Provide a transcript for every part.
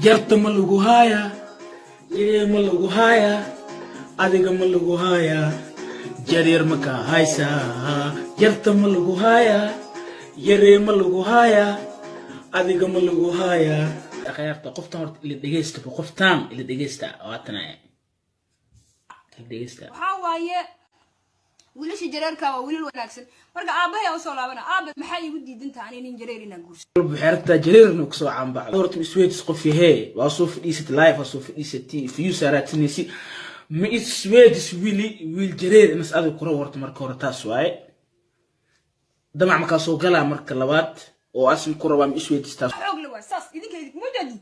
jarta ma lagu haya yaree ma lagu haya adiga ma lagu haya jareer ma ka haysa jarta ma lagu haya yaree ma lagu haya adiga ma lagu haya akhayarta qoftan horta ila dhageysta qoftan ila dhageysta waatana dhageysta waxa waaye wiilasha jareerka waa wiilal wanaagsan marka aabahay oo soo laabana aabe maxay igu diidantaa aan in jareer inaan guurso buxeerta jareerna ku soo caanbaa horta isweydis qof yahay waa soo fadhiisat live waa soo fadhiisatay fiyu saratinisi ma isweydis wiil jareer inas aad ku rawarto marka hore taas waaye damac marka soo galaa marka labaad oo asmi ku rabaa ma isweydis taas xoog la waa saas idinka mudadi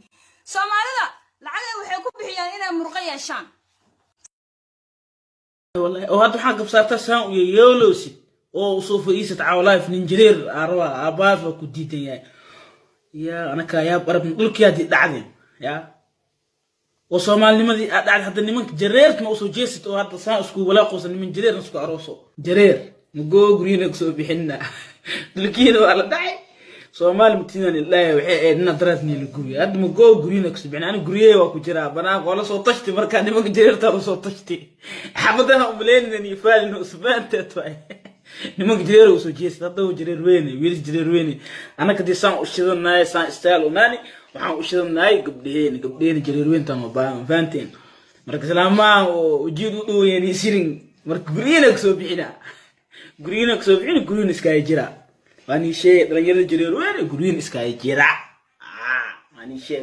Soomaalida lacag waxay ku bixiyaan inay murqa yeeshaan والله او هاد waxaan qabsaarta saan u yeeloosid oo soo fadhiisat cawlaaf nin jareer arwa abaas ku diidan yahay ya anaka ya barab dhulkiyaadi dhacdeen ya oo Soomaalnimadii dhacday hadda nimanka jareerta ma soo jeesid oo hadda saan isku wala qosan niman jareer isku arooso jareer mugo guriyna ku soo bixinna dhulkiina wala dhacay Soomaali mutinan ilaahay waxay eedna daraadni la gubiyo hadda mugo guriyna ku soo bixin ana guriyay waa ku jira banaa qola soo tashti marka nimanka jareerta soo tashti xabadaha umleynani faalin usbaanta taay nimanka jareer soo jeesay hadda jareer weene wiil jareer weene ana kadii saan u shidanaay saan style unaani waxaan u shidanaay gabdheen jareer weenta ma baan faanteen marka salaama oo ujeed u dhoweeyay sirin marka guriyna ku soo bixina guriyna iska jira wani shay dhalinyarada jareer weene guriyna iska jira wani shay